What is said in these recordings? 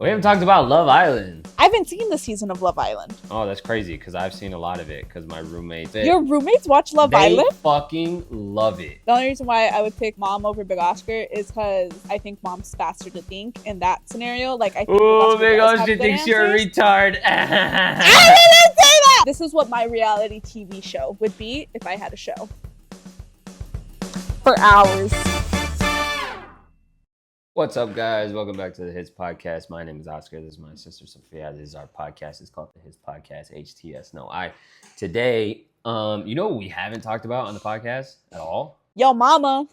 We haven't talked about Love Island. I haven't seen the season of Love Island. Oh, that's crazy because I've seen a lot of it because my roommates. Your roommates watch Love Island? They fucking love it. The only reason why I would pick Mom over Big Oscar is because I think Mom's faster to think in that scenario. Like, I think Big Oscar thinks you're a retard. I didn't say that! This is what my reality TV show would be if I had a show. For hours. What's up, guys? Welcome back to the Hits Podcast. My name is Oscar. This is my sister Sophia. This is our podcast. It's called the Hits Podcast, HTS. Today, you know what we haven't talked about on the podcast at all? Yo, mama.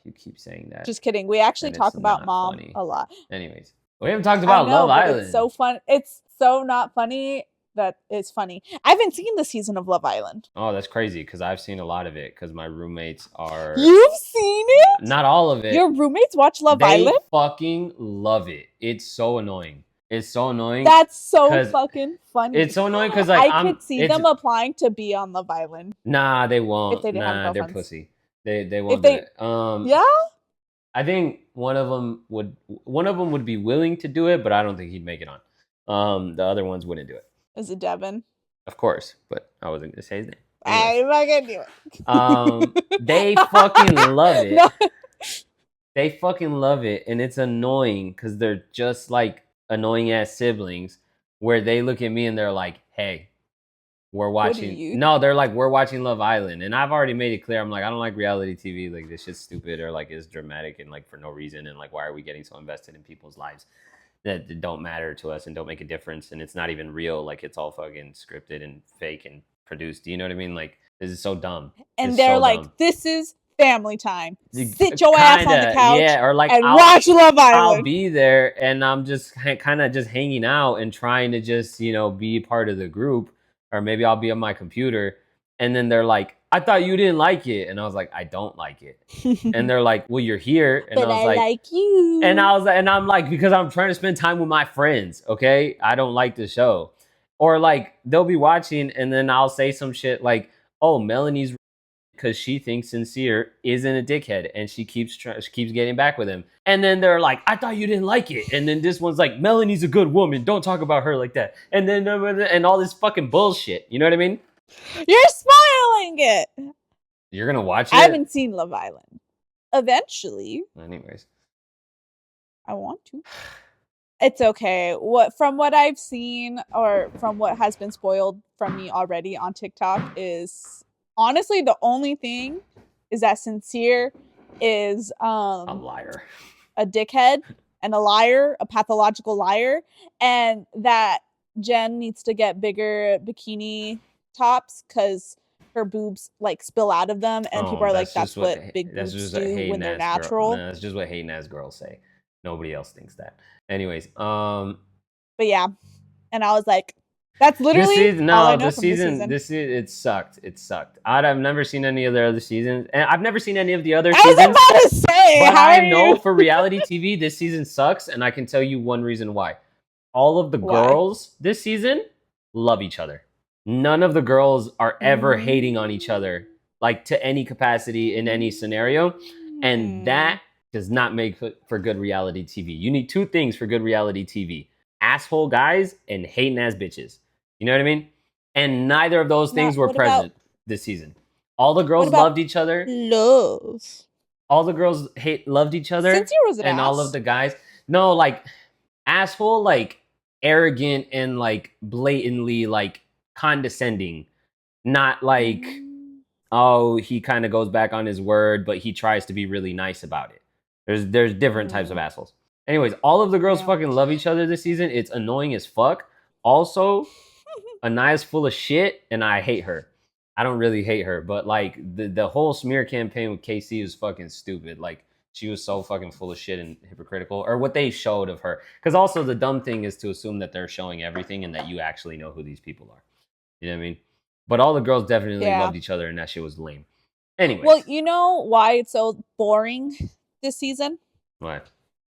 You keep saying that. Just kidding. We actually talk about Mom funny. A lot. Anyways, we haven't talked about Love Island. It's so fun. It's so not funny. That is funny. I haven't seen the season of Love Island. Oh, that's crazy because I've seen a lot of it because my roommates are... You've seen it? Not all of it. Your roommates watch Love Island? They fucking love it. It's so annoying. It's so annoying. That's so fucking funny. It's so annoying because I could see them applying to be on Love Island. Nah, they won't. If they didn't have they're girlfriends. pussy. They won't do it. Yeah? I think one of them would be willing to do it, but I don't think he'd make it on. The other ones wouldn't do it. Is it Devin? Of course, but I wasn't gonna say his name. I'm not gonna do it. They fucking love it. No. They fucking love it, and it's annoying because they're just like annoying ass siblings. Where they look at me and they're like, "Hey, we're watching." No, they're like, "We're watching Love Island," and I've already made it clear. I'm like, I don't like reality TV. Like, this shit's stupid or like it's dramatic and like for no reason. And like, why are we getting so invested in people's lives that don't matter to us and don't make a difference, and it's not even real? Like, it's all fucking scripted and fake and produced. Do you know what I mean? Like, this is so dumb. And they're so like, dumb. This is family time. Sit your ass on the couch, yeah, or like, and watch Love Island. I'll be there, and I'm just kind of just hanging out and trying to just, you know, be part of the group, or maybe I'll be on my computer, and then they're like, I thought you didn't like it. And I was like, I don't like it. And they're like, well, you're here. And but I was like you. And I was like, and I'm like, because I'm trying to spend time with my friends. Okay. I don't like the show. Or like, they'll be watching and then I'll say some shit like, oh, Melanie's because she thinks Sincere isn't a dickhead and she keeps getting back with him. And then they're like, I thought you didn't like it. And then this one's like, Melanie's a good woman. Don't talk about her like that. And then, and all this fucking bullshit. You know what I mean? You're spoiling it. You're gonna watch it? I haven't seen Love Island. Eventually. Anyways. I want to. It's okay. From what I've seen, or from what has been spoiled from me already on TikTok, is honestly the only thing is that Sincere is a liar. A dickhead and a liar, a pathological liar, and that Jen needs to get bigger bikini tops because her boobs like spill out of them, and people are like, that's what big boobs do when they're natural. No, that's just what hating ass girls say. Nobody else thinks that. Anyways, but yeah, and I was like, that's literally this season it sucked. I've never seen any of the other seasons, and I've never seen any of the other seasons. I was about to say, but I know for reality TV, this season sucks, and I can tell you one reason why. All of the girls this season love each other. None of the girls are ever hating on each other, like to any capacity in any scenario. And that does not make for good reality TV. You need two things for good reality TV: asshole guys and hating ass bitches. You know what I mean? And neither of those things were present this season. All the girls loved each other. Love. All the girls loved each other. Sincere was an and ass. All of the guys. No, like asshole, like arrogant and like blatantly like condescending, not like, oh, he kind of goes back on his word, but he tries to be really nice about it. There's different types of assholes. Anyways, all of the girls fucking love each other this season. It's annoying as fuck. Also, Anaya's full of shit, and I hate her. I don't really hate her, but like the whole smear campaign with KC was fucking stupid. Like, she was so fucking full of shit and hypocritical, or what they showed of her. Because also the dumb thing is to assume that they're showing everything and that you actually know who these people are. You know what I mean? But all the girls definitely loved each other, and that shit was lame. Anyway. Well, you know why it's so boring this season? Why?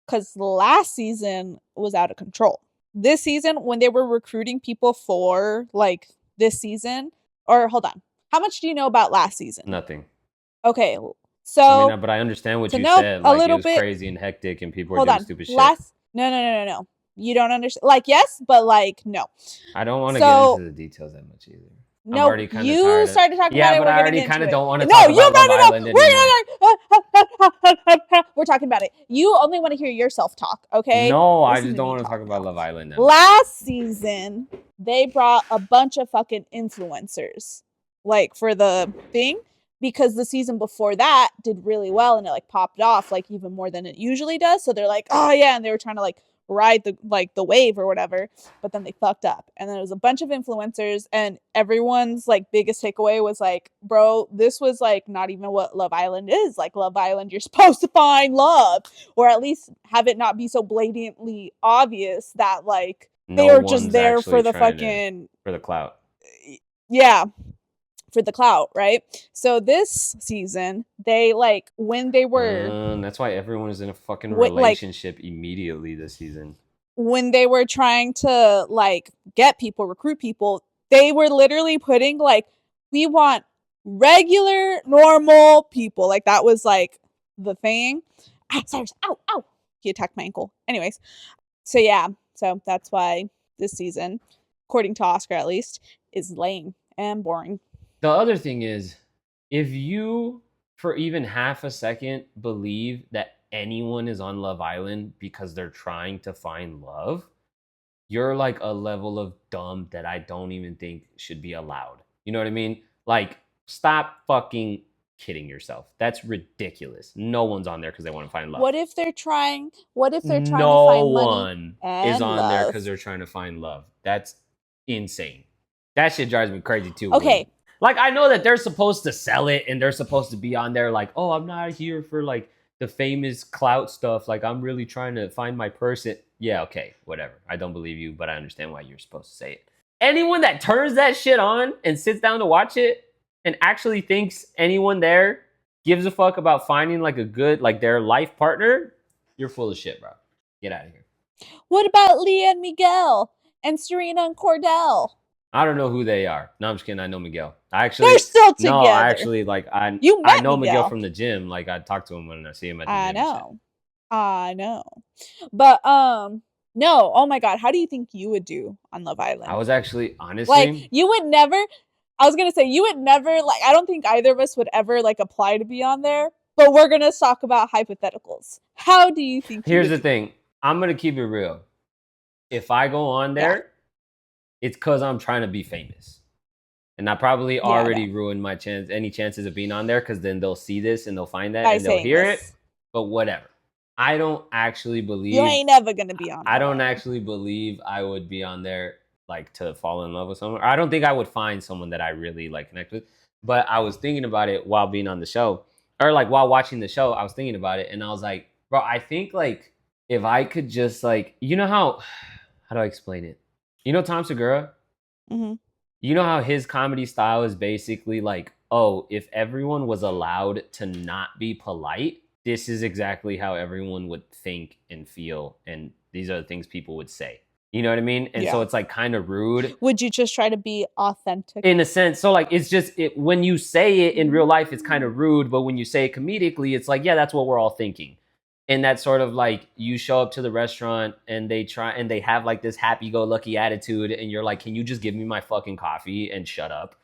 Because last season was out of control. This season, when they were recruiting people for like this season, or hold on, how much do you know about last season? Nothing. Okay, so but I understand what you said. Like, it was crazy and hectic, and people were doing stupid shit. No. You don't understand. Like, yes, but like, no. I don't want to get So, into the details that much either. I'm no, already kind of you tired of. started talking about Yeah, it. but We're I getting already into kind of it. don't want to No, talk you, about Love no. Island anymore. We're talking about it. You only want to hear yourself talk, okay? No, I Listen just to don't me want to talk talk about now. Love Island now. Last season, they brought a bunch of fucking influencers, like for the thing, because the season before that did really well and it like popped off like even more than it usually does. So they're like, oh yeah, and they were trying to like ride the wave or whatever, but then they fucked up. And then it was a bunch of influencers, and everyone's like biggest takeaway was like, bro, this was like not even what Love Island is. Like, Love Island, you're supposed to find love, or at least have it not be so blatantly obvious that like they No are just one's there for actually the trying to fucking, for the clout. yeah, for the clout, right? So this season, they like when they were That's why everyone is in a fucking like relationship immediately this season. when they were trying to like get people, recruit people, they were literally putting like, we want regular, normal people. Like that was like the thing. Ah, Cyrus, ow, ow. He attacked my ankle. Anyways, so yeah, so that's why this season, according to Oscar at least, is lame and boring. The other thing is, if you for even half a second believe that anyone is on Love Island because they're trying to find love, you're like a level of dumb that I don't even think should be allowed. You know what I mean? Like, stop fucking kidding yourself. That's ridiculous. No one's on there because they want to find love. What if they're trying to No find money one is and on there love? because they're trying to find love. That's insane. That shit drives me crazy too. Okay. Like, I know that they're supposed to sell it and they're supposed to be on there like, oh, I'm not here for like the famous clout stuff. Like, I'm really trying to find my person. Yeah, okay, whatever. I don't believe you, but I understand why you're supposed to say it. Anyone that turns that shit on and sits down to watch it and actually thinks anyone there gives a fuck about finding like a good, like their life partner, you're full of shit, bro. Get out of here. What about Leah and Miguel and Serena and Cordell? I don't know who they are. No, I'm just kidding. I know Miguel. They're still together. No, I actually like I know Miguel from the gym. Like, I talk to him when I see him at the gym. I know. But no, oh my god, how do you think you would do on Love Island? I was actually honestly like, you would never, I was gonna say you would never, like, I don't think either of us would ever like apply to be on there, but we're gonna talk about hypotheticals. How do you think Here's the thing. I'm gonna keep it real. If I go on there, it's because I'm trying to be famous. And I probably already ruined my any chances of being on there, because then they'll see this and they'll find that and they'll hear it. But whatever. I don't actually believe you ain't never gonna be on. I don't actually believe I would be on there like to fall in love with someone. I don't think I would find someone that I really like connect with. But I was thinking about it while being on the show, or like while watching the show. I was thinking about it and I was like, bro, I think like if I could just like, you know how do I explain it? You know Tom Segura? Mm-hmm. You know how his comedy style is basically like, oh, if everyone was allowed to not be polite, this is exactly how everyone would think and feel. And these are the things people would say. You know what I mean? And so it's like kind of rude. Would you just try to be authentic? In a sense. So like, it's just, when you say it in real life, it's kind of rude. But when you say it comedically, it's like, yeah, that's what we're all thinking. And that's sort of like, you show up to the restaurant and they have like this happy-go-lucky attitude. And you're like, can you just give me my fucking coffee and shut up?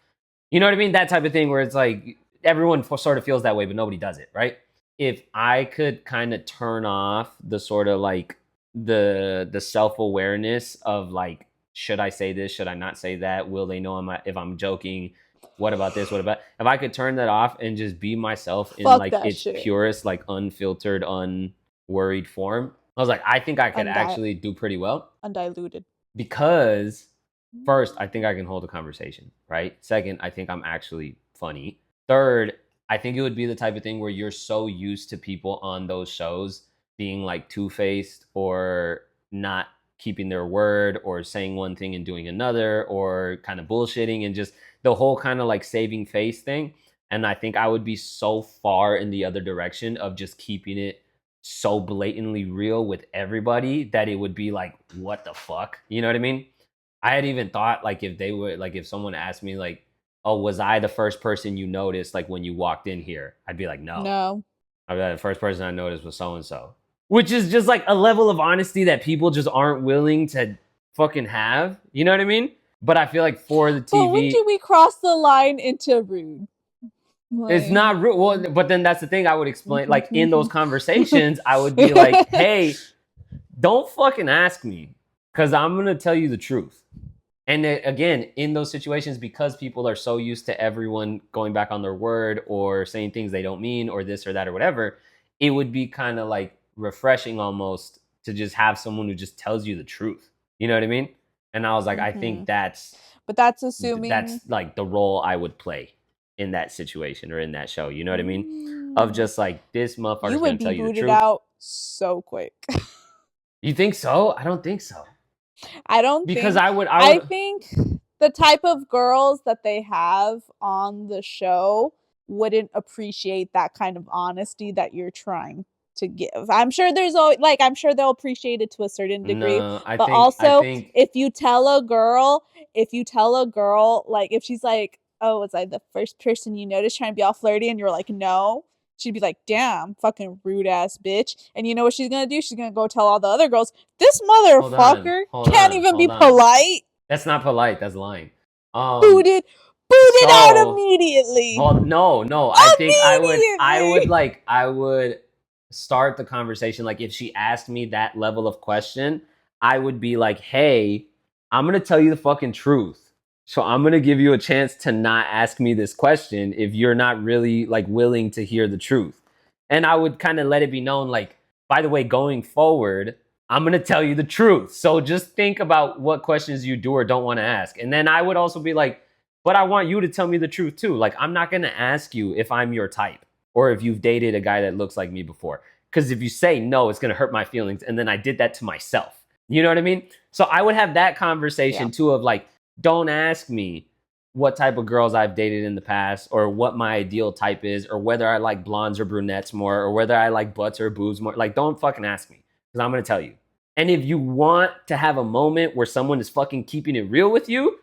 You know what I mean? That type of thing where it's like, everyone sort of feels that way, but nobody does it, right? If I could kind of turn off the sort of like the self-awareness of like, should I say this? Should I not say that? Will they know if I'm joking? What about this? What about, if I could turn that off and just be myself in like its purest, like unfiltered, unworried form, I was like, I think I could actually do pretty well. Undiluted. Because first, I think I can hold a conversation, right? Second, I think I'm actually funny. Third, I think it would be the type of thing where you're so used to people on those shows being like two-faced or not keeping their word or saying one thing and doing another or kind of bullshitting and just the whole kind of like saving face thing. And I think I would be so far in the other direction of just keeping it so blatantly real with everybody that it would be like, what the fuck? You know what I mean? I had even thought like if they would, like if someone asked me like, oh, was I the first person you noticed like when you walked in here? I'd be like, no. No. I'd be like, the first person I noticed was so-and-so. which is just like a level of honesty that people just aren't willing to fucking have. You know what I mean? But I feel like for the But when TV, do we cross the line into rude? it's Like, not rude. Well, but then that's the thing I would explain. Like in those conversations, I would be like, hey, don't fucking ask me because I'm going to tell you the truth. And again, in those situations, because people are so used to everyone going back on their word or saying things they don't mean or this or that or whatever, it would be kind of like refreshing almost to just have someone who just tells you the truth. You know what I mean? And I was like, I think but that's assuming that's like the role I would play in that situation or in that show. You know what I mean? Of just like, this motherfucker's you going would to tell be you the booted truth. out so quick. You think so? I don't think so. I don't Because think, I would I think the type of girls that they have on the show wouldn't appreciate that kind of honesty that you're trying to give. I'm sure there's always, like, I'm sure they'll appreciate it to a certain degree. No, I but think also, I think if you tell a girl, like, if she's like, oh, was I the first person you noticed trying to be all flirty? And you're like, no. She'd be like, damn, fucking rude ass bitch. And you know what she's gonna do? She's gonna go tell all the other girls, this motherfucker can't even be polite. That's not polite. That's lying. Booted out immediately. Well, no. I think I would start the conversation. Like if she asked me that level of question, I would be like, hey, I'm gonna tell you the fucking truth. So I'm gonna give you a chance to not ask me this question if you're not really like willing to hear the truth. And I would kind of let it be known, like, by the way, going forward, I'm gonna tell you the truth. So just think about what questions you do or don't want to ask. And then I would also be like, but I want you to tell me the truth too. Like, I'm not gonna ask you if I'm your type or if you've dated a guy that looks like me before. Because if you say no, it's gonna hurt my feelings. And then I did that to myself. You know what I mean? So I would have that conversation too of like, don't ask me what type of girls I've dated in the past or what my ideal type is or whether I like blondes or brunettes more or whether I like butts or boobs more. Like, don't fucking ask me because I'm going to tell you. And if you want to have a moment where someone is fucking keeping it real with you,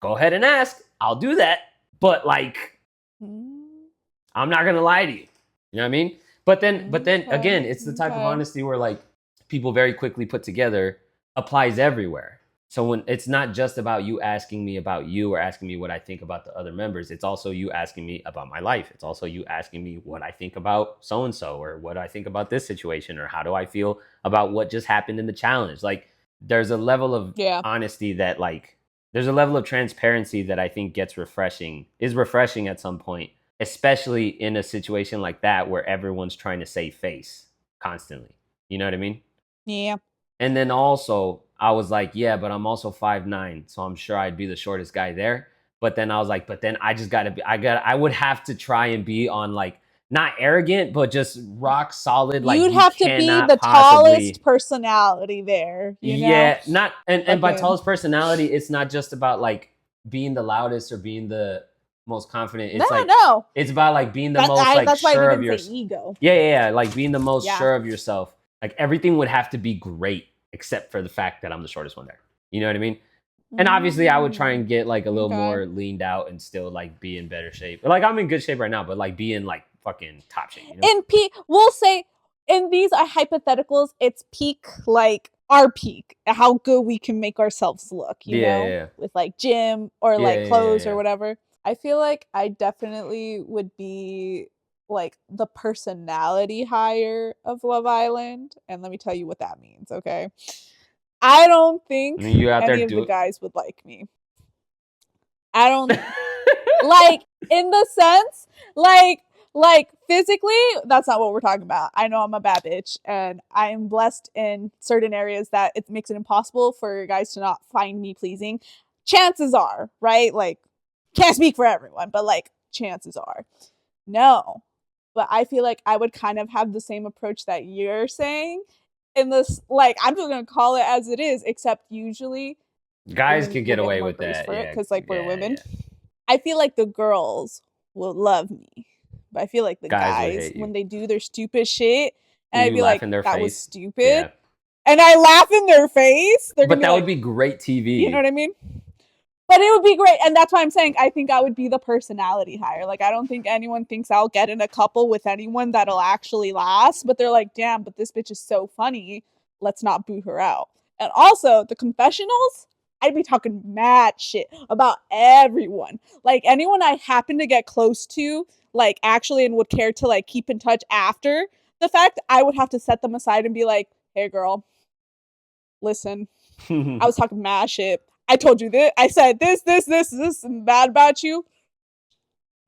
go ahead and ask. I'll do that. But like, I'm not going to lie to you. You know what I mean? But then again, it's the type of honesty where like people very quickly put together applies everywhere. So when it's not just about you asking me about you or asking me what I think about the other members, it's also you asking me about my life. It's also you asking me what I think about so-and-so or what I think about this situation or how do I feel about what just happened in the challenge. Like there's a level of honesty that like, there's a level of transparency that I think is refreshing at some point, especially in a situation like that where everyone's trying to save face constantly. You know what I mean? Yeah. And then also I was like, yeah, but I'm also 5'9", so I'm sure I'd be the shortest guy there. But then I was like, but then I just I would have to try and be on like, not arrogant, but just rock solid. Like you'd have to be the tallest personality there. You know? Yeah, not and by tallest personality, it's not just about like being the loudest or being the most confident. It's it's about like being the most like that's sure why of your ego. Yeah, like being the most sure of yourself. Like everything would have to be great except for the fact that I'm the shortest one there. You know what I mean? And obviously I would try and get like a little more leaned out and still like be in better shape. Like I'm in good shape right now, but like be in like fucking top shape. You know? We'll say in these hypotheticals, it's peak, like our peak, how good we can make ourselves look, you know, with like gym or like clothes or whatever. I feel like I definitely would be like the personality hire of Love Island. And let me tell you what that means, okay? I don't think any of the guys would like me. I don't like in the sense like physically, that's not what we're talking about. I know I'm a bad bitch and I'm blessed in certain areas that it makes it impossible for guys to not find me pleasing. Chances are, right? Like, can't speak for everyone, but like chances are. No. But I feel like I would kind of have the same approach that you're saying in this, like, I'm just gonna call it as it is, except usually guys can get away with that because like we're women. I feel like the girls will love me, but I feel like the guys when they do their stupid shit, and I'd be like, that was stupid, and I laugh in their face. But that would be great TV. You know what I mean? But it would be great. And that's why I'm saying I think I would be the personality hire. Like, I don't think anyone thinks I'll get in a couple with anyone that'll actually last. But they're like, damn, but this bitch is so funny. Let's not boot her out. And also, the confessionals, I'd be talking mad shit about everyone. Like, anyone I happen to get close to, like, actually, and would care to, like, keep in touch after the fact, I would have to set them aside and be like, hey, girl, listen, I was talking mad shit. I told you this. I said this bad about you.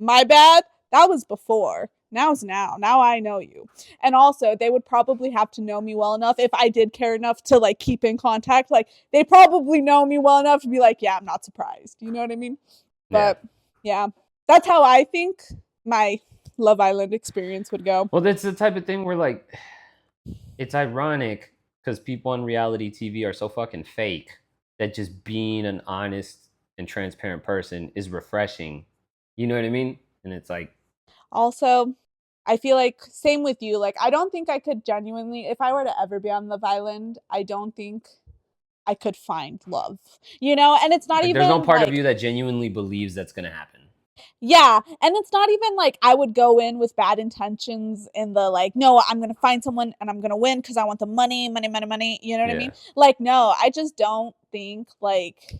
My bad. That was before. Now's now. Now I know you. And also, they would probably have to know me well enough if I did care enough to like keep in contact. Like, they probably know me well enough to be like, yeah, I'm not surprised. You know what I mean? But yeah, that's how I think my Love Island experience would go. Well, that's the type of thing where like, it's ironic because people on reality TV are so fucking fake that just being an honest and transparent person is refreshing. You know what I mean? And it's like, also, I feel like same with you. Like, I don't think I could genuinely, if I were to ever be on Love Island, I don't think I could find love. You know, and it's not like even there's no part like, of you that genuinely believes that's gonna happen. yeah, and it's not even like I would go in with bad intentions in the like, no, I'm gonna find someone and I'm gonna win because I want the money, money, money, money. You know what I mean? Like, no, I just don't think like.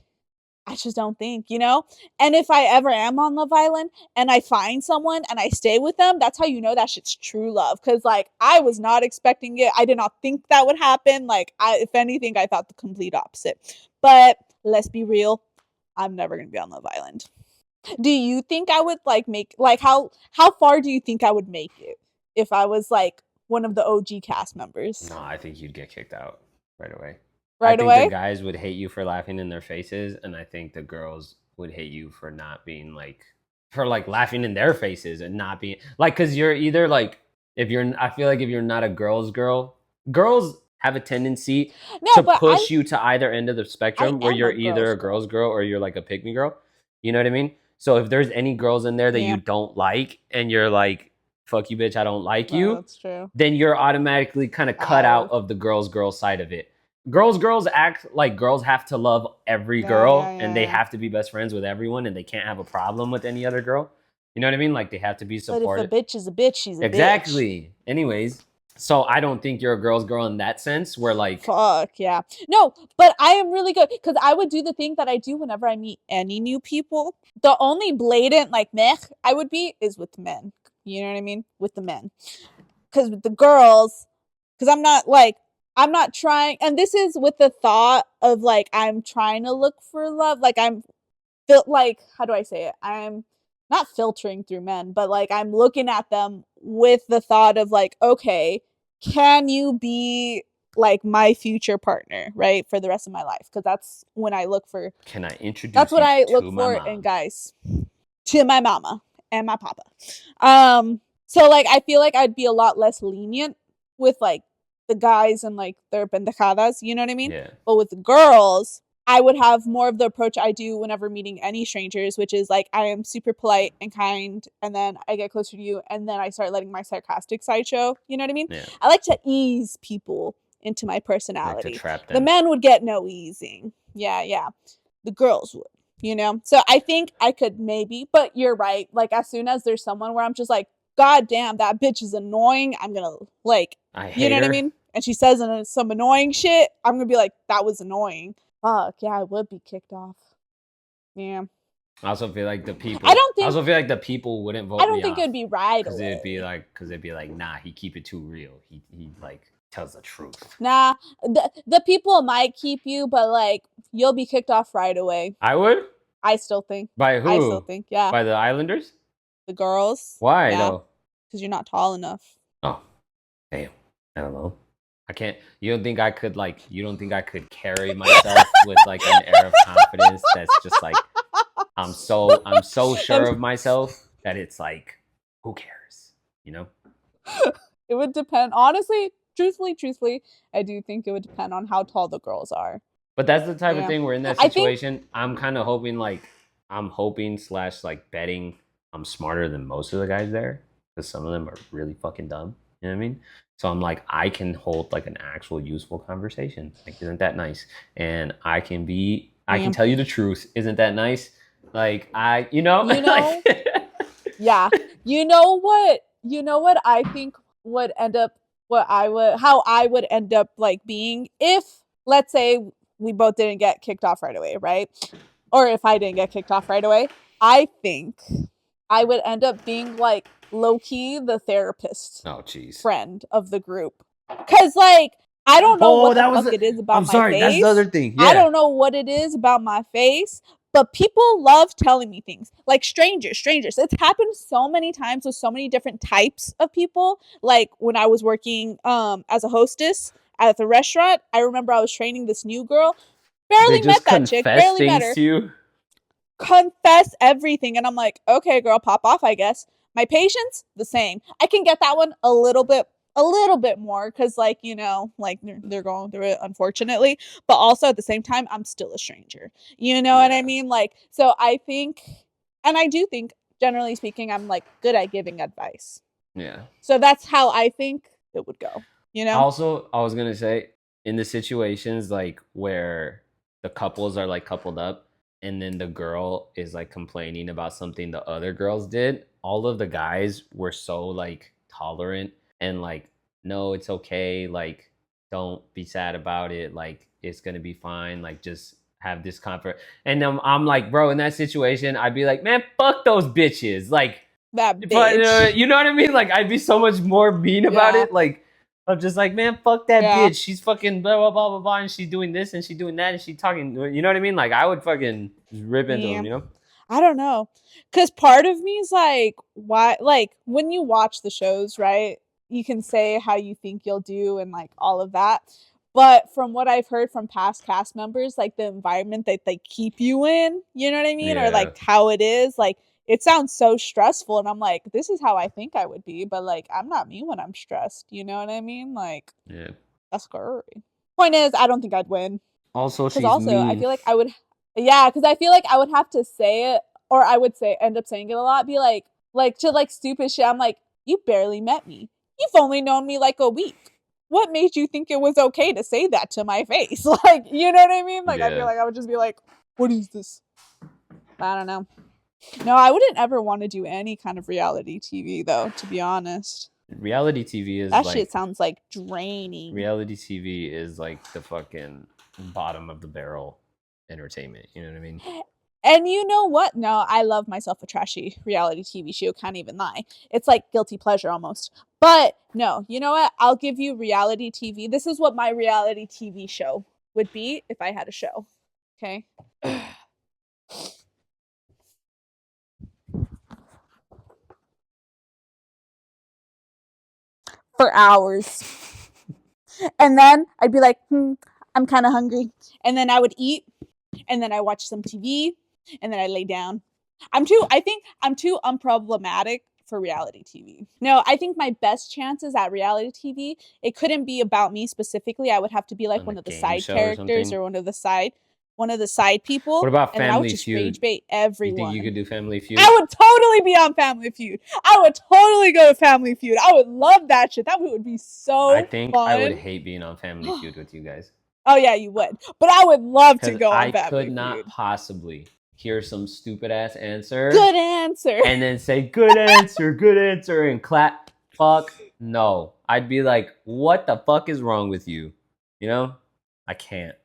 I just don't think, you know? And if I ever am on Love Island and I find someone and I stay with them, that's how you know that shit's true love. Cause like I was not expecting it. I did not think that would happen. Like if anything, I thought the complete opposite. But let's be real, I'm never gonna be on Love Island. Do you think I would like make like how far do you think I would make it if I was like one of the OG cast members? No, I think you'd get kicked out right away. Right I think away? the guys would hate you for laughing in their faces, and I think the girls would hate you for not being like for like laughing in their faces and not being like because you're either like if you're I feel like if you're not a girl's girl, girls have a tendency No, to but push you to either end of the I spectrum where am you're a either a girl's girl's girl or you're like a pick me girl. You know what I mean? So if there's any girls in there that Yeah. you don't like and you're like, fuck you, bitch, I don't like No, you, that's true. then you're automatically kind of cut out of the girl side of it. Girls act like girls have to love every girl and they have to be best friends with everyone and they can't have a problem with any other girl. You know what I mean? Like they have to be supportive. But if a bitch is a bitch, she's a bitch. Exactly. Anyways, so I don't think you're a girl's girl in that sense where like fuck yeah. No, but I am really good because I would do the thing that I do whenever I meet any new people. The only blatant like meh I would be is with men. You know what I mean? With the men. Because with the girls, because I'm not trying, and this is with the thought of like I'm trying to look for love. Like I'm like how do I say it? I'm not filtering through men, but like I'm looking at them with the thought of like, okay, can you be like my future partner, right, for the rest of my life? Because that's when I look for. Can I introduce That's what you I to look my for mom? in guys, to my mama and my papa. So like I feel like I'd be a lot less lenient with like the guys and like their pendejadas, you know what I mean? Yeah. But with the girls, I would have more of the approach I do whenever meeting any strangers, which is like I am super polite and kind, and then I get closer to you, and then I start letting my sarcastic side show. You know what I mean? Yeah. I like to ease people into my Like personality. to trap them. The men would get no easing. Yeah. The girls would, you know? So I think I could maybe, but you're right. Like as soon as there's someone where I'm just like, God damn, that bitch is annoying, I'm gonna like, I hate you know her. what I mean? And she says some annoying shit, I'm gonna be like, that was annoying. Fuck, yeah, I would be kicked off. Yeah. I also feel like the people. I don't think. I also feel like the people wouldn't vote I don't me think off it'd be right because away. it'd be like, nah, he keep it too real. He like tells the truth. Nah, the people might keep you, but like you'll be kicked off right away. I would. I still think. By who? I still think, yeah. By the Islanders? The girls. Why yeah. though? Because you're not tall enough. Oh, damn. I don't know. I can't. You don't think I could like? You don't think I could carry myself with like an air of confidence that's just like I'm so sure of myself that it's like who cares? You know? It would depend. Honestly, truthfully, I do think it would depend on how tall the girls are. But that's the type of thing where in that I think- situation, I'm kind of hoping like I'm hoping / like betting I'm smarter than most of the guys there because some of them are really fucking dumb. You know what I mean? So I'm like, I can hold like an actual useful conversation. Like, isn't that nice? And I can be I can Damn. tell you the truth. Isn't that nice? Like you know, You know? Yeah. You know what? You know what I think would end up how I would end up like being if, let's say, we both didn't get kicked off right away, right? Or if I didn't get kicked off right away, I think I would end up being like low key the therapist oh jeez. friend of the group. Cause like I don't know what the that was fuck it is about I'm my sorry, that's face. the other thing. I Yeah. don't know what it is about my face, but people love telling me things. Like strangers. It's happened so many times with so many different types of people. Like when I was working as a hostess at the restaurant, I remember I was training this new girl. They Barely just met that chick. confess Barely met things her. to you. Confess everything, and I'm like, okay, girl, pop off, I guess. My patience, the same. I can get that one a little bit more because, like, you know, like they're going through it, unfortunately. But also at the same time, I'm still a stranger. You know what I mean? Like, so I think, and I do think, generally speaking, I'm like good at giving advice. Yeah. So that's how I think it would go. You know? Also, I was gonna say, in the situations like where the couples are like coupled up and then the girl is like complaining about something the other girls did, all of the guys were so like tolerant and like, no, it's okay, like don't be sad about it, like it's gonna be fine, like just have this comfort. And then I'm like, bro, in that situation, I'd be like, man, fuck those bitches, like That bitch. but you know what I mean? Like I'd be so much more mean about Yeah. it. Like I'm just like, man, fuck that Yeah. bitch. She's fucking blah blah blah blah blah, and she's doing this and she's doing that and she's talking. You know what I mean? Like I would fucking just rip into Yeah. them. You know? I don't know. Cause part of me is like, why, like when you watch the shows, right? You can say how you think you'll do and like all of that. But from what I've heard from past cast members, like the environment that they keep you in, you know what I mean? Or Yeah. like how it is, like it sounds so stressful. And I'm like, this is how I think I would be, but like I'm not me when I'm stressed. You know what I mean? Like, Yeah. that's scary. Point is, I don't think I'd win. Also, Because she's also, mean. I feel like I would, yeah, because I feel like I would have to say it, or I would say, end up saying it a lot, be like to like stupid shit. I'm like, you barely met me. You've only known me like a week. What made you think it was okay to say that to my face? Like, you know what I mean? Like, I Yeah. feel like I would just be like, what is this? I don't know. No, I wouldn't ever want to do any kind of reality TV, though, to be honest. Reality TV is That like shit sounds like draining. reality TV is like the fucking bottom of the barrel entertainment. You know what I mean? And you know what? No, I love myself a trashy reality TV show. Can't even lie. It's like guilty pleasure almost. But no, you know what? I'll give you reality TV. This is what my reality TV show would be if I had a show. Okay. For hours. And then I'd be like, I'm kind of hungry. And then I would eat. And then I watch some TV. And then I lay down. I think I'm too unproblematic for reality TV. No, I think my best chances at reality TV, it couldn't be about me specifically. I would have to be like On one a of the game side show or characters something? or one of the side people. What about and then I would Family just Feud? rage bait You everyone. think you could do Family Feud? I would totally be on Family Feud. I would totally go to Family Feud. I would love that shit. That would be so I think fun. I would hate being on Family Feud with you guys. Oh yeah, you would. But I would love to Because go on I Family could not Feud. possibly hear some stupid ass answer Good answer. and then say good answer and clap. Fuck no. I'd be like, what the fuck is wrong with you? You know? I can't.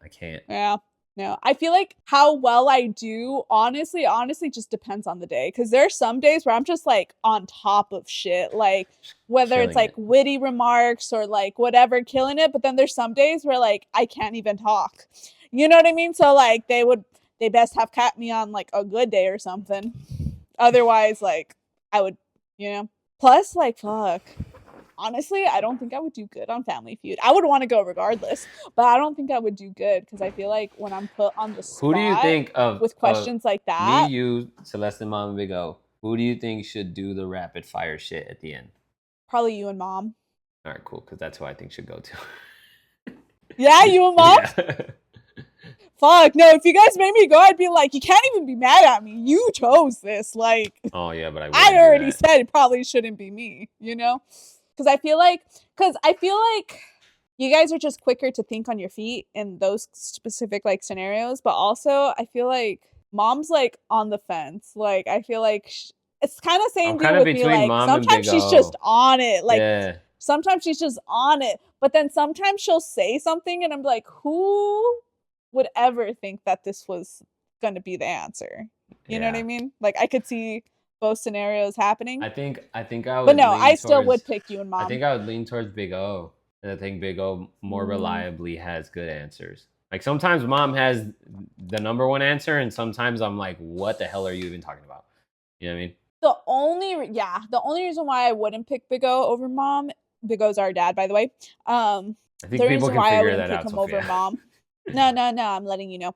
Yeah. No, I feel like how well I do, honestly, just depends on the day. Because there are some days where I'm just like on top of shit, like whether Killing it's like it. witty remarks or like whatever, killing it. But then there's some days where like I can't even talk. You know what I mean? So like they best have kept me on like a good day or something. Otherwise, like I would, you know. Plus, like fuck. Honestly, I don't think I would do good on Family Feud. I would want to go regardless, but I don't think I would do good because I feel like when I'm put on the spot Who do you think of with questions like that, me, you, Celeste, and Mama Big O? Who do you think should do the rapid fire shit at the end? probably you and Mom. All right, cool, because that's who I think should go to. Yeah, you and Mom? Yeah. Fuck, no, if you guys made me go, I'd be like, you can't even be mad at me. You chose this. Like, Oh yeah, but I already said it probably shouldn't be me, you know? Because I feel like you guys are just quicker to think on your feet in those specific like scenarios, but also I feel like mom's like on the fence. Like I feel like it's kind of I'm same kind deal of with me. between Like mom and sometimes Big she's just O. on it. Like Yeah. sometimes she's just on it, but then sometimes she'll say something and I'm like, who would ever think that this was going to be the answer? You know what I mean? Like I could see both scenarios happening. I think I But would no, lean I still towards would pick you and I mom. think I would lean towards Big O. And I think Big O more reliably has good answers. Like sometimes mom has the number one answer, and sometimes I'm like, what the hell are you even talking about? You know what I mean? The only reason why I wouldn't pick Big O over mom, Big O's our dad, by the way. I think The people reason can why I figure wouldn't that pick out, him over Sophia. mom. No, I'm letting you know.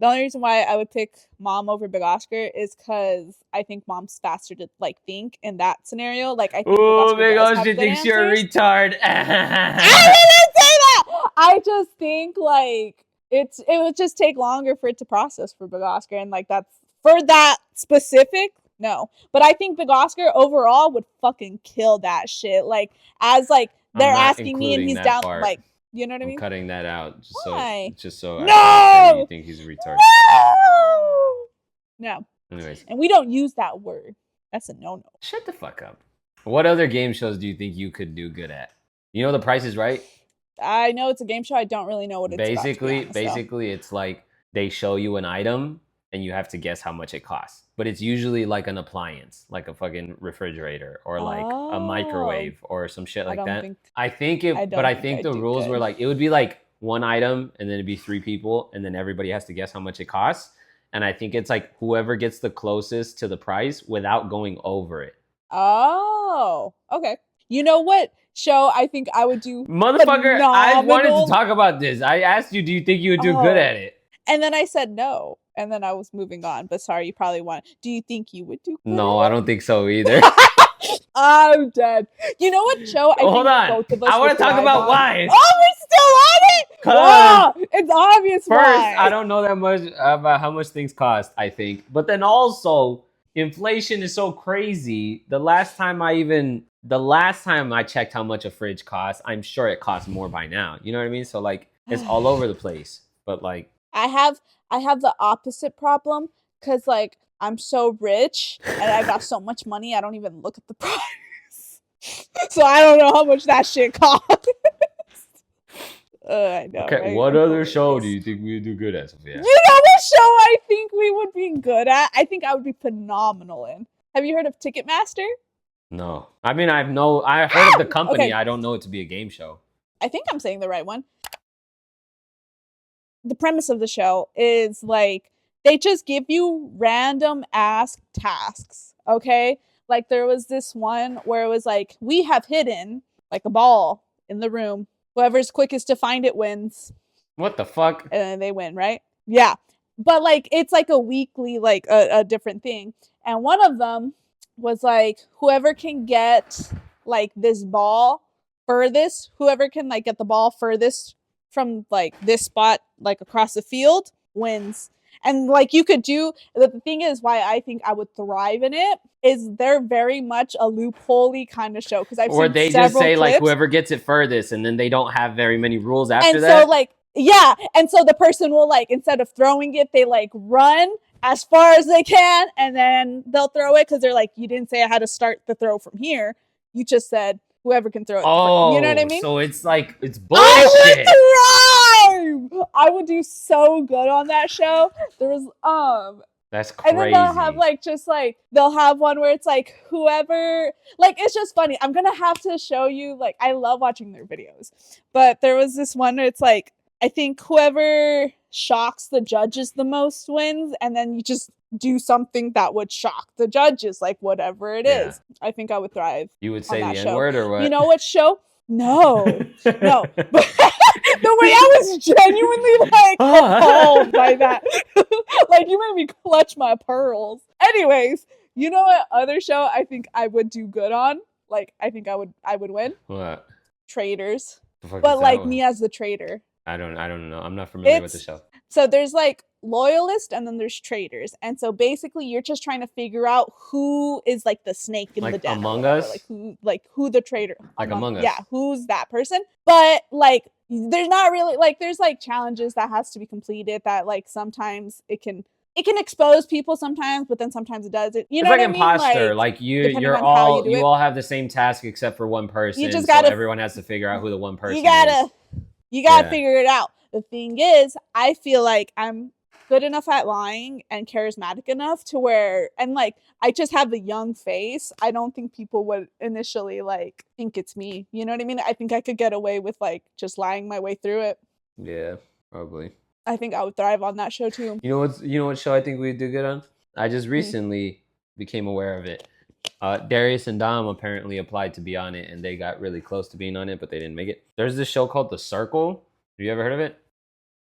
The only reason why I would pick mom over Big Oscar is because I think mom's faster to like think in that scenario. Like I think Big Ooh, Oscar Big does O, have she good thinks you're a answers. retard. I didn't say that. I just think like it would just take longer for it to process for Big Oscar, and like that's for that specific. No, but I think Big Oscar overall would fucking kill that shit. Like as like they're I'm not asking me and including he's that down. part. Like you know what I I'm mean? cutting that out Why? just so I No! can't say you think he's a retard. No. Anyways, And we don't use that word. That's a no-no. shut the fuck up. What other game shows do you think you could do good at? You know The Price is Right? I know it's a game show. I don't really know what it's about, to be honest, basically it's like they show you an item and you have to guess how much it costs. But it's usually like an appliance, like a fucking refrigerator or like a microwave or some shit like that. I think the rules were like it would be like one item and then it'd be 3 people and then everybody has to guess how much it costs. And I think it's like whoever gets the closest to the price without going over it. Oh, okay. You know what show I think I would do? Motherfucker, I wanted phenomenal? to talk about this. I asked you, do you think you would do good at it? And then I said no. And then I was moving on. But sorry, you probably want. Do you think you would do good? No, I don't think so either. I'm dead. You know what show I Hold think on. both of us I want to talk about on? why. Oh, we're still on it? Wow, it's obvious First, why. I don't know that much about how much things cost, I think. But then also, inflation is so crazy. The last time I checked how much a fridge costs, I'm sure it costs more by now. You know what I mean? So like it's all over the place. But like I have the opposite problem because like I'm so rich and I got so much money I don't even look at the price. So I don't know how much that shit costs. I know. Okay, right? what other show do you think we would do good at, Sophia? You know what show I think we would be good at? I think I would be phenomenal in. Have you heard of Ticketmaster? No. I mean, I've heard of the company. Okay. I don't know it to be a game show. I think I'm saying the right one. The premise of the show is like they just give you random ass tasks, okay? Like there was this one where it was like, we have hidden like a ball in the room. Whoever's quickest to find it wins. What the fuck? And then they win, right? Yeah. But like it's like a weekly, like a different thing. And one of them was like, whoever can get like this ball furthest, whoever can like get the ball furthest from like this spot, like across the field, wins. And like you could do, the thing is why I think I would thrive in it is they're very much a loophole-y kind of show. Because I've or seen they just say clips, like whoever gets it furthest, and then they don't have very many rules after and that. so like yeah, and so the person will like instead of throwing it, they like run as far as they can, and then they'll throw it because they're like, you didn't say I had to start the throw from here. You just said whoever can throw it. Oh, you know what I mean? So it's like it's bullshit. I would do so good on that show. There was That's crazy. And then they'll have like just like they'll have one where it's like whoever like it's just funny. I'm gonna have to show you like I love watching their videos. But there was this one where it's like I think whoever shocks the judges the most wins, and then you just do something that would shock the judges, like whatever it is. I think I would thrive. You would say on the that show. N-word or what? You know what show? No. No. But the way I was genuinely like appalled by that. Like you made me clutch my pearls. Anyways, you know what other show I think I would do good on? Like I think I would win? What? Traders. The fuck But is like that one? me as the trader. I don't know. I'm not familiar with the show. So there's like loyalists and then there's traitors. And so basically you're just trying to figure out who is like the snake in Like the den Among or whatever. Us? Like who the traitor Like Among Us. yeah, who's that person. But like there's not really like there's like challenges that has to be completed that like sometimes it can expose people sometimes, but then sometimes it doesn't. You know It's like what I mean? imposter. Like depending you're on how you do it. all have the same task except for one person. You just so gotta everyone has to figure out who the one person you gotta is. you gotta Yeah. figure it out. The thing is, I feel like I'm good enough at lying and charismatic enough to where, and like I just have a young face. I don't think people would initially like think it's me. You know what I mean? I think I could get away with like just lying my way through it. Yeah, probably. I think I would thrive on that show too. You know what show I think we'd do good on? I just recently became aware of it. Darius and Dom apparently applied to be on it, and they got really close to being on it, but they didn't make it. There's this show called The Circle. Have you ever heard of it?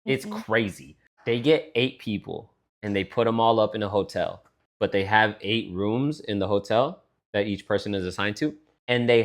It's crazy. They get 8 people, and they put them all up in a hotel, but they have 8 rooms in the hotel that each person is assigned to, and they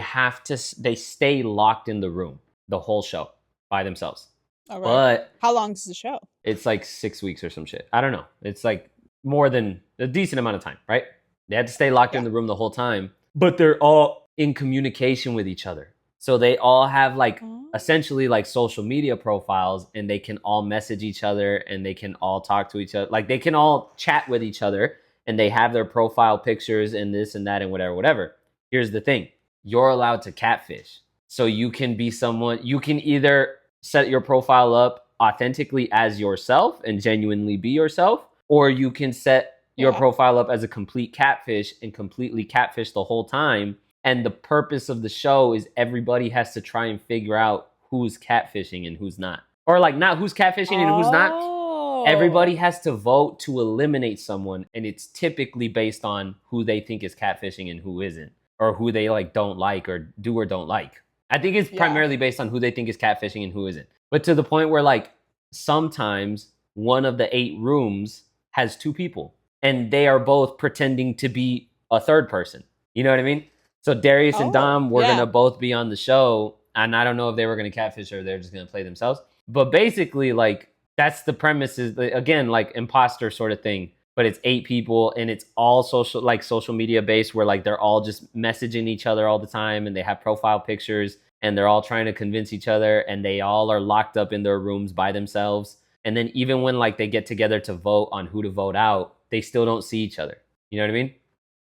stay locked in the room the whole show by themselves. All right. But how long is the show? It's like 6 weeks or some shit. I don't know. It's like more than a decent amount of time, right? They had to stay locked in the room the whole time, but they're all in communication with each other. So they all have like essentially like social media profiles, and they can all message each other, and they can all talk to each other. Like they can all chat with each other, and they have their profile pictures and this and that and whatever. Here's the thing. You're allowed to catfish. So you can be someone, you can either set your profile up authentically as yourself and genuinely be yourself, or you can set your profile up as a complete catfish and completely catfish the whole time. And the purpose of the show is everybody has to try and figure out who's catfishing and who's not. Or like not who's catfishing and who's not. Everybody has to vote to eliminate someone, and it's typically based on who they think is catfishing and who isn't, or who they like don't like or do or don't like. I think it's primarily based on who they think is catfishing and who isn't. But to the point where like sometimes one of the 8 rooms has 2 people, and they are both pretending to be a third person. You know what I mean? So Darius and Dom were going to both be on the show, and I don't know if they were going to catfish or they're just going to play themselves. But basically, like, that's the premise is, again, like imposter sort of thing. But it's 8 people, and it's all social media based, where like they're all just messaging each other all the time, and they have profile pictures, and they're all trying to convince each other, and they all are locked up in their rooms by themselves. And then even when like they get together to vote on who to vote out, they still don't see each other. You know what I mean?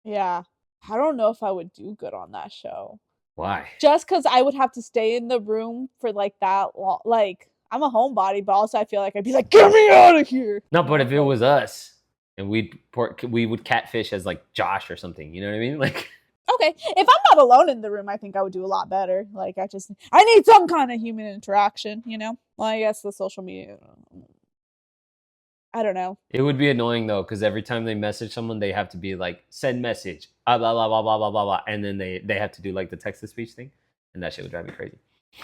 Yeah. I don't know if I would do good on that show. Why? Just because I would have to stay in the room for like that long. Like, I'm a homebody, but also I feel like I'd be like, get me out of here. No, but if it was us, and we would catfish as like Josh or something, you know what I mean? Like, okay, if I'm not alone in the room, I think I would do a lot better. Like, I need some kind of human interaction, you know? Well, I guess the social media, I don't know. It would be annoying though, because every time they message someone, they have to be like, send message, blah, blah, blah, blah, blah, blah, blah, blah. And then they have to do like the text-to-speech thing. And that shit would drive me crazy.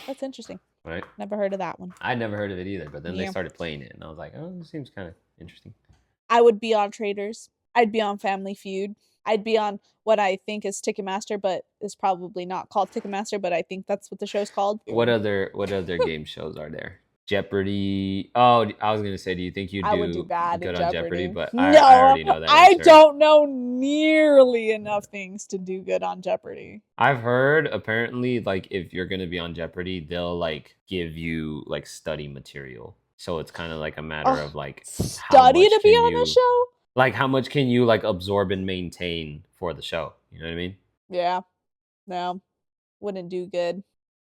That's interesting. Right? Never heard of that one. I'd never heard of it either, but then they started playing it, and I was like, oh, this seems kind of interesting. I would be on Traders. I'd be on Family Feud. I'd be on what I think is Ticketmaster, but is probably not called Ticketmaster, but I think that's what the show's called. What other game shows are there? Jeopardy. Oh, I was gonna say, do you think you'd do bad good at on Jeopardy? But no, I already know that I answer. don't know nearly enough things to do good on Jeopardy. I've heard apparently, like, if you're gonna be on Jeopardy, they'll like give you like study material. So it's kind of like a matter of like study to be on a show. Like, how much can you like absorb and maintain for the show? You know what I mean? Yeah. No, wouldn't do good.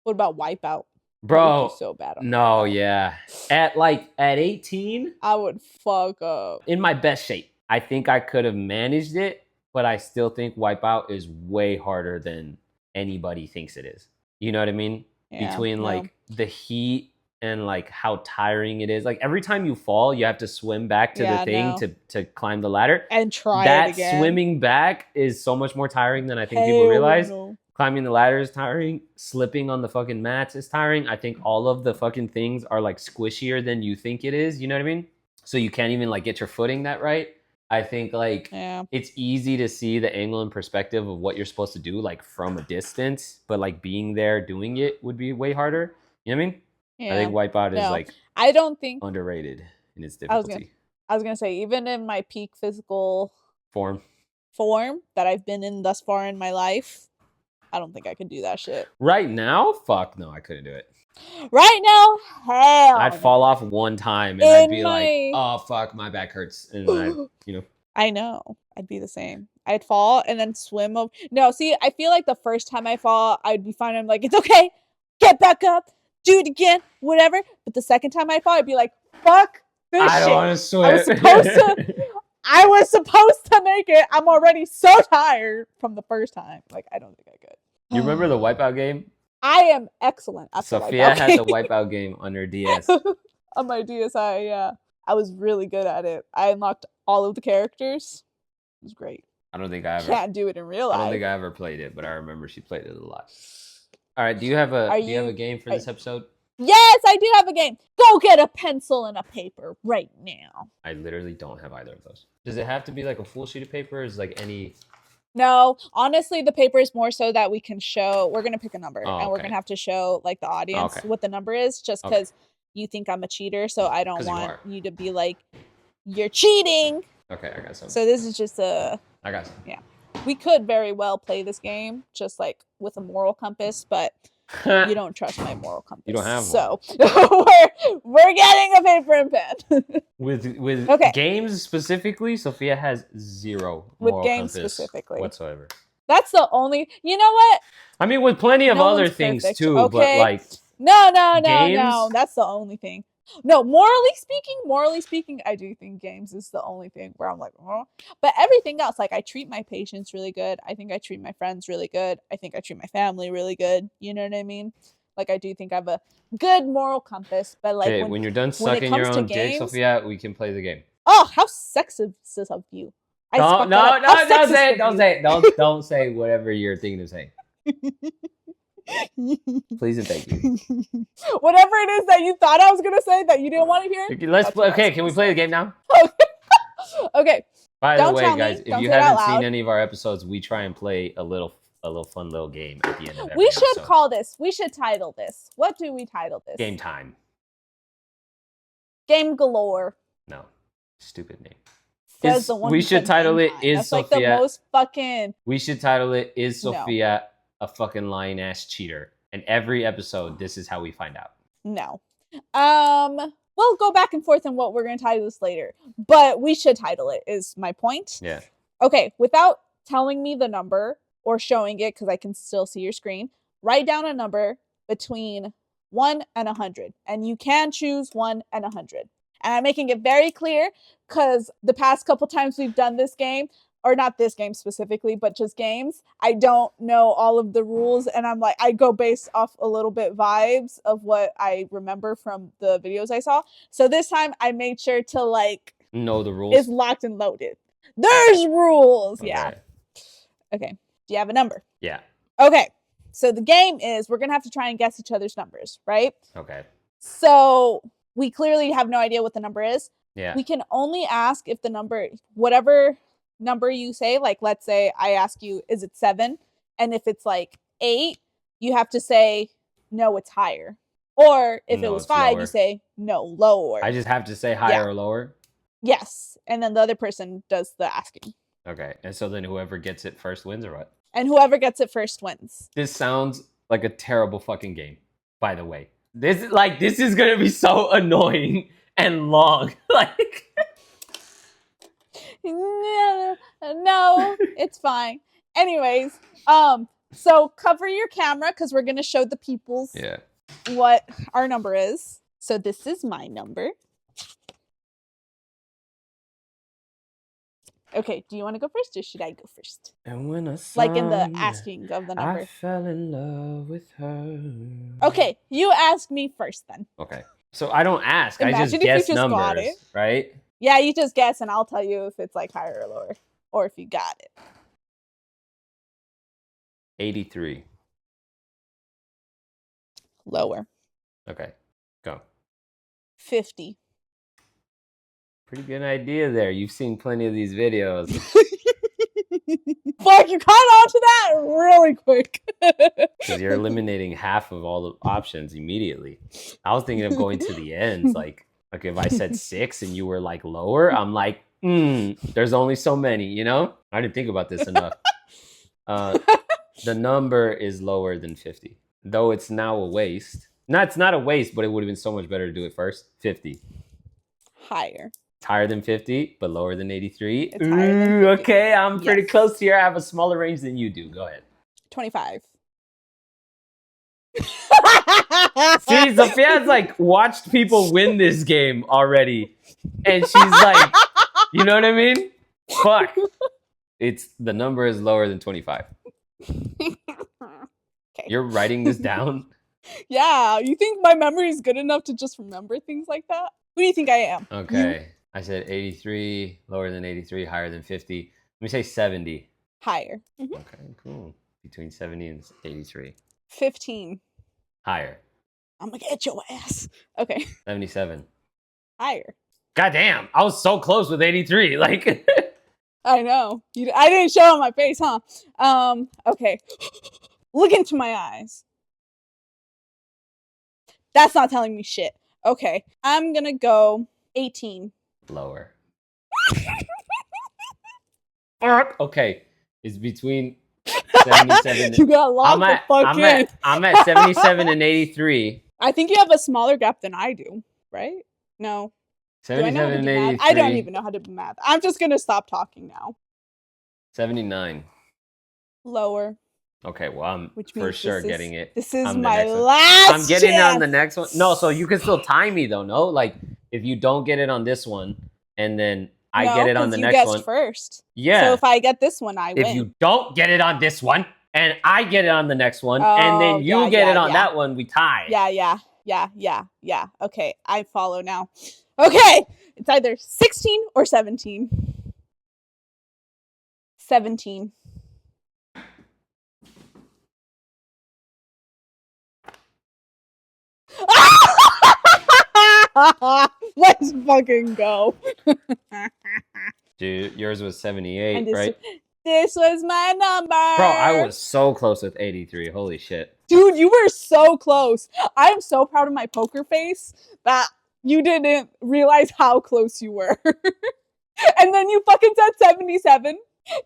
What about Wipeout? Bro, so bad. No, yeah. At 18, I would fuck up. In my best shape. I think I could have managed it, but I still think Wipeout is way harder than anybody thinks it is. You know what I mean? Yeah, between like the heat and like how tiring it is. Like every time you fall, you have to swim back to the thing to climb the ladder. And try that it again. Swimming back is so much more tiring than I think people realize. No. Climbing the ladder is tiring. Slipping on the fucking mats is tiring. I think all of the fucking things are like squishier than you think it is. You know what I mean? So you can't even like get your footing that right. I think like it's easy to see the angle and perspective of what you're supposed to do like from a distance, but like being there doing it would be way harder. You know what I mean? Yeah. I think Wipeout is like I don't think underrated. in its I was difficulty. gonna say, even in my peak physical Form. that I've been in thus far in my life, I don't think I could do that shit. Right now, fuck no, I couldn't do it. Right now, hell. I'd fall off one time and I'd be like, oh fuck, my back hurts. And I, I know. I'd be the same. I'd fall and then swim over. No, see, I feel like the first time I fall, I'd be fine. I'm like, it's okay. Get back up. Do it again. Whatever. But the second time I fall, I'd be like, fuck this I don't shit. want to swim. I was supposed to make it. I'm already so tired from the first time. Like, I don't think I could. You remember the Wipeout game? I am excellent at Sophia the Wipeout had game. the Wipeout game on her DS. On my DSi, yeah. I was really good at it. I unlocked all of the characters. It was great. I don't think I ever. Can't do it in real life. I don't think I ever played it, but I remember she played it a lot. All right, do you have a game for this episode? Yes, I do have a game. Go get a pencil and a paper right now. I literally don't have either of those. Does it have to be like a full sheet of paper? Or is like any? No, honestly, the paper is more so that we can show. We're gonna pick a number, and we're okay. gonna have to show like the audience what the number is, just because you think I'm a cheater. So I don't want you to be like, you're cheating. Okay, I got some. So this is just I got some. Yeah, we could very well play this game just like with a moral compass, but you don't trust my moral compass. You don't have one. So we're getting a paper and pen. with games specifically, Sophia has zero moral with games compass specifically whatsoever. That's the only. You know what? I mean, with plenty of other things perfect. too, Okay. but like no. That's the only thing. No, morally speaking, I do think games is the only thing where I'm like, oh. But everything else, like I treat my patients really good. I think I treat my friends really good. I think I treat my family really good. You know what I mean? Like I do think I have a good moral compass. But like when you're done sucking your own dick, Sophia, we can play the game. Oh, how sexist of you! Don't say whatever you're thinking of saying. Please and thank you. Whatever it is that you thought I was gonna say that you didn't want to hear. Let's play. Okay, can we play the game now? Okay. By the way, guys, if you haven't seen any of our episodes, we try and play a little fun little game at the end of every We should call this. We should title this. What do we title this? Game time. Game galore. No, stupid name. Says the one we should title it "Is That's Sophia?" Like the most fucking. We should title it "Is Sophia a fucking lying ass cheater?" And every episode, this is how we find out. No. We'll go back and forth on what we're going to title this later. But we should title it, is my point. Yeah. Okay, without telling me the number or showing it, because I can still see your screen, write down a number between 1 and 100. And you can choose 1 and 100. And I'm making it very clear, because the past couple times we've done this game, or not this game specifically, but just games, I don't know all of the rules, and I'm like, I go based off a little bit vibes of what I remember from the videos I saw. So this time I made sure to like know the rules. It's locked and loaded. There's rules. Okay. Yeah. Okay. Do you have a number? Yeah. Okay. So the game is we're gonna have to try and guess each other's numbers, right? Okay. So we clearly have no idea what the number is. Yeah. We can only ask if the number, whatever number you say, like let's say I ask you, is it 7? And if it's like 8, you have to say no, it's higher. Or if it was 5, you say no, lower. I just have to say higher or lower? Yes. And then the other person does the asking. Okay. And so then whoever gets it first wins or what? And whoever gets it first wins. This sounds like a terrible fucking game, by the way. This is gonna be so annoying and long. Like no, it's fine. Anyways, so cover your camera because we're gonna show the peoples what our number is. So this is my number. Okay, do you want to go first or should I go first? And when I like in the asking of the number. I fell in love with her. Okay, you ask me first then. Okay. So I don't ask. Imagine I just guess numbers, right? Yeah, you just guess and I'll tell you if it's like higher or lower. Or if you got it. 83. Lower. Okay. Go. 50. Pretty good idea there. You've seen plenty of these videos. Fuck, you caught on to that really quick. Because you're eliminating half of all the options immediately. I was thinking of going to the ends, like Like if I said 6 and you were like lower, I'm like, there's only so many, you know? I didn't think about this enough. The number is lower than 50, though it's now a waste. No, it's not a waste, but it would have been so much better to do it first. 50. Higher. It's higher than 50, but lower than 83. It's higher than 50. Okay, I'm pretty Yes. close here. I have a smaller range than you do. Go ahead. 25. See, Sophia's like watched people win this game already. And she's like, you know what I mean? Fuck. The number is lower than 25. Okay. You're writing this down? Yeah, you think my memory is good enough to just remember things like that? Who do you think I am? Okay. I said 83, lower than 83, higher than 50. Let me say 70. Higher. Mm-hmm. Okay, cool. Between 70 and 83. 15. Higher. I'm gonna get your ass. Okay. 77. Higher. God damn, I was so close with 83. Like, I know. I didn't show on my face, huh? Okay. Look into my eyes. That's not telling me shit. Okay. I'm gonna go 18. lower. Okay, it's between 77. You got locked the fuck in. I'm at 77 and 83. I think you have a smaller gap than I do, right? No. Do I know how 77 to and do 83. math? I don't even know how to do math. I'm just gonna stop talking now. 79. Lower. Okay, well, I'm Which for means sure this is- getting it. This is I'm the my next one. last I'm getting it on the chance. next one. No, so you can still tie me though, no? Like if you don't get it on this one and then I No, get it on 'cause the you next guessed one. first. Yeah. So if I get this one, I win. If you don't get it on this one and I get it on the next one Oh, and then you yeah, get it yeah, on yeah. that one, we tie. Yeah. Okay, I follow now. Okay, it's either 16 or 17. 17. Let's fucking go. Dude, yours was 78, And right? This was my number. Bro, I was so close with 83. Holy shit. Dude, you were so close. I am so proud of my poker face that you didn't realize how close you were. And then you fucking said 77.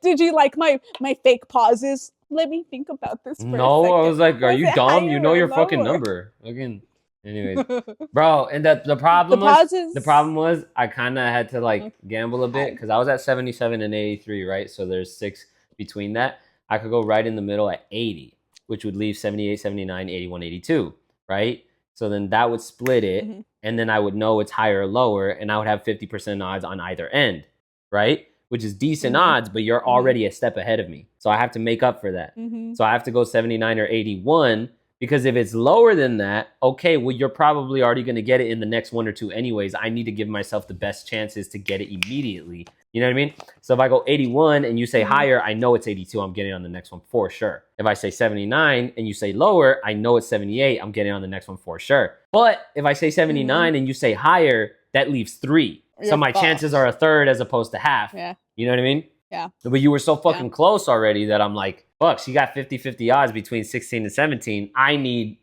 Did you like my fake pauses? Let me think about this for a No, second. I was like, are Was you it dumb? higher You know or your fucking lower? number. Again. Anyways. Bro, and the problem The was pauses. the problem was I kind of had to like gamble a bit because I was at 77 and 83, right? So there's 6 between that. I could go right in the middle at 80, which would leave 78, 79, 81, 82, right? So then that would split it, Mhm. and then I would know it's higher or lower, and I would have 50% odds on either end, right? Which is decent Mhm. odds, but you're already a step ahead of me. So I have to make up for that. Mhm. So I have to go 79 or 81. Because if it's lower than that, okay, well, you're probably already going to get it in the next 1 or 2 anyways. I need to give myself the best chances to get it immediately. You know what I mean? So if I go 81 and you say higher, I know it's 82. I'm getting on the next one for sure. If I say 79 and you say lower, I know it's 78. I'm getting on the next one for sure. But if I say 79 and you say higher, that leaves 3. So You're my chances are a third as opposed to half. Yeah. You know what I mean? Yeah. But you were so fucking close already that I'm like, fuck, she got 50-50 odds between 16 and 17.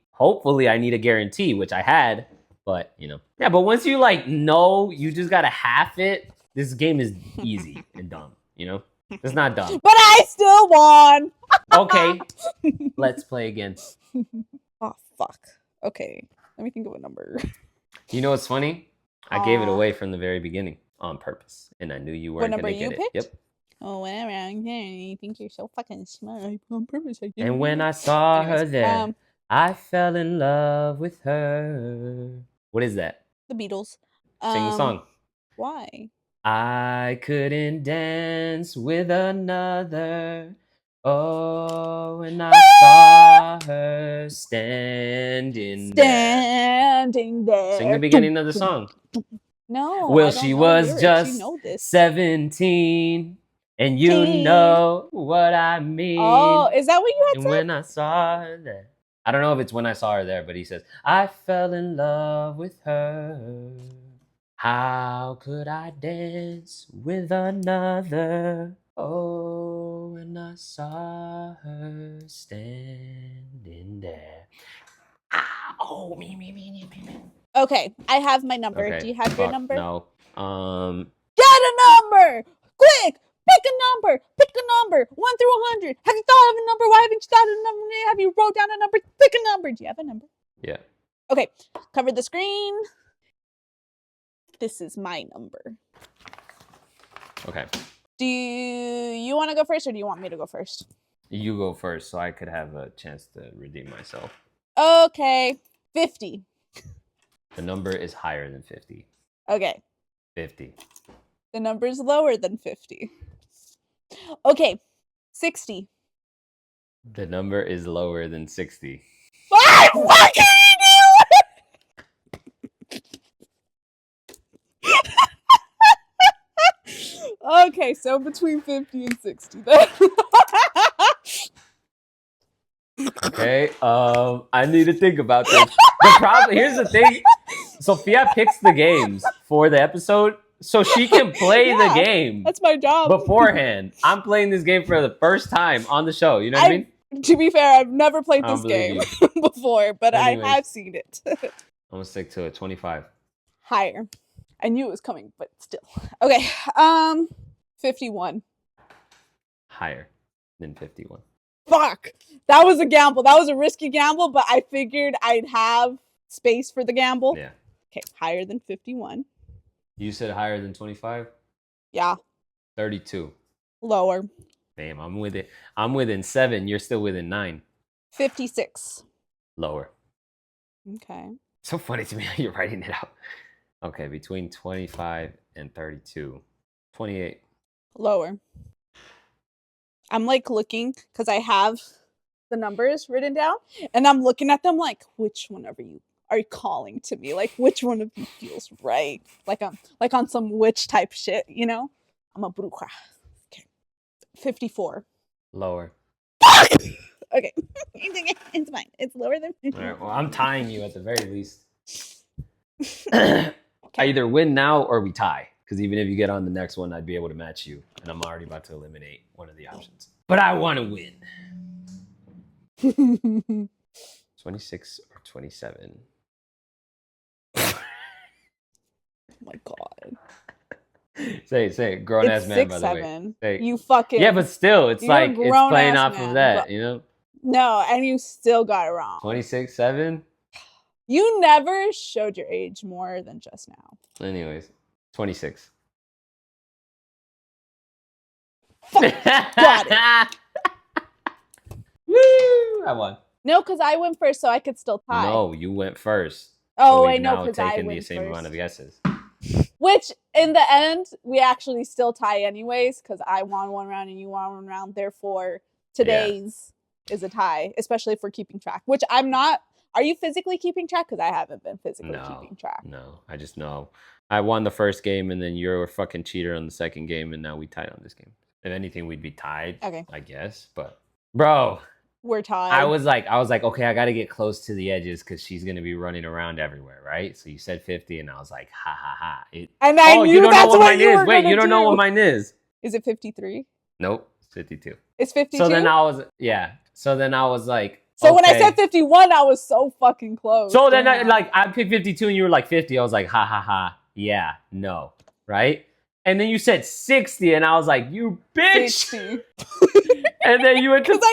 Hopefully I need a guarantee, which I had, but you know. Yeah, but once you like know you just gotta half it, this game is easy and dumb, you know? It's not dumb. But I still won. Okay, let's play again. Oh, fuck. Okay. Let me think of a number. You know what's funny? I gave it away from the very beginning on purpose, and I knew you weren't number gonna you get it. picked? Yep. Oh, well, around here, you think you're so fucking smart. On purpose, I And when I saw her Anyways, there, I fell in love with her. What is that? The Beatles. Sing the song. Why? I couldn't dance with another. Oh, and I saw her standing there. Sing the beginning of the song. No. Well, I don't she know was lyrics. just You know this. 17, and you know what I mean. Oh, is that what you had And said? when I saw her there. I don't know if it's when I saw her there, but he says, I fell in love with her. How could I dance with another? Oh, when I saw her standing there. Ah, oh, me. Okay, I have my number. Okay. Do you have your Fuck, number? No. Get a number! Quick! Pick a number! Pick a number! 1 through 100. Have you thought of a number? Why haven't you thought of a number? Have you wrote down a number? Pick a number. Do you have a number? Yeah. Okay, cover the screen. This is my number. Okay. Do you want to go first or do you want me to go first? You go first so I could have a chance to redeem myself. Okay, 50. The number is higher than 50. Okay, 50. the number is lower than 50. Okay, 60. The number is lower than 60. I fucking knew it! Okay, so between 50 and 60 then. Okay, I need to think about this. The problem here's the thing. Sophia picks the games for the episode so she can play the game That's my job. beforehand. I'm playing this game for the first time on the show. You know what I mean? To be fair, I've never played I this don't game believe before, but Anyways. I have seen it. I'm gonna stick to it. 25. Higher. I knew it was coming, but still. Okay. 51. Higher than 51. Fuck. That was a gamble. That was a risky gamble, but I figured I'd have space for the gamble. Yeah. Okay, higher than 51. You said higher than 25? Yeah. 32. Lower. Damn, I'm within 7. You're still within 9. 56. Lower. Okay. So funny to me how you're writing it out. Okay, between 25 and 32. 28. Lower. I'm like looking because I have the numbers written down and I'm looking at them like, which one are you calling to me? Like, which one of you feels right? Like on some witch type shit, you know? I'm a bruja. Okay. 54. Lower. Okay. It's fine. It's lower than 50. All right, well, I'm tying you at the very least. I either win now or we tie. Because even if you get on the next one, I'd be able to match you. And I'm already about to eliminate one of the options. But I want to win. 26 or 27. Oh my god. Say it. Grown ass man, by the way. 6'7". Say, You fucking yeah, but still, it's you're a like it's grown playing ass off man, of that, but- you know? No, and you still got it wrong. 26, 7. You never showed your age more than just now. Anyways, 26. Got it. Woo! I won. No, because I went first, so I could still tie. No, you went first. Oh, So I we've know, now because I taken went the same first. amount of guesses. Which, in the end, we actually still tie anyways, because I won one round and you won one round. Therefore, today's is a tie, especially if we're keeping track. Which I'm not. Are you physically keeping track? Because I haven't been physically keeping track. No, I just know. I won the first game, and then you're a fucking cheater on the second game, and now we tied on this game. If anything, we'd be tied. Okay. I guess, but bro, We're tied. I was like, okay, I got to get close to the edges because she's gonna be running around everywhere, right? So you said 50, and I was like, ha ha ha. And I knew you don't that's know what what mine you is. were Wait, gonna you don't know do. what mine is? Is it 53? Nope, it's 52. It's 52? So then I was, So then I was like, So when I okay. said 51, I was so fucking close. So then Damn. I picked 52 and you were like 50. I was like, ha ha ha. Yeah, no. Right? And then you said 60 and I was like, you bitch. 60. And then you went to 50.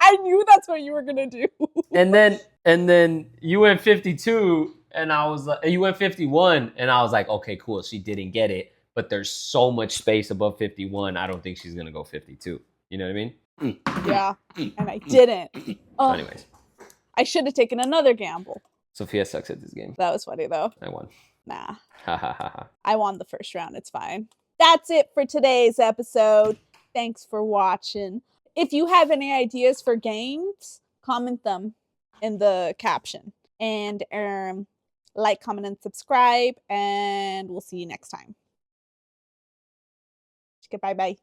I knew that's what you were gonna do. And then you went 52 and I was like, you went 51 and I was like, okay, cool. She didn't get it, but there's so much space above 51. I don't think she's gonna go 52. You know what I mean? Yeah, and I didn't. So anyways, I should have taken another gamble. Sophia sucks at this game. That was funny though. I won. Nah, Ha ha ha ha. I won the first round. It's fine. That's it for today's episode. Thanks for watching. If you have any ideas for games, comment them in the caption. And like, comment, and subscribe. And we'll see you next time. Goodbye, bye.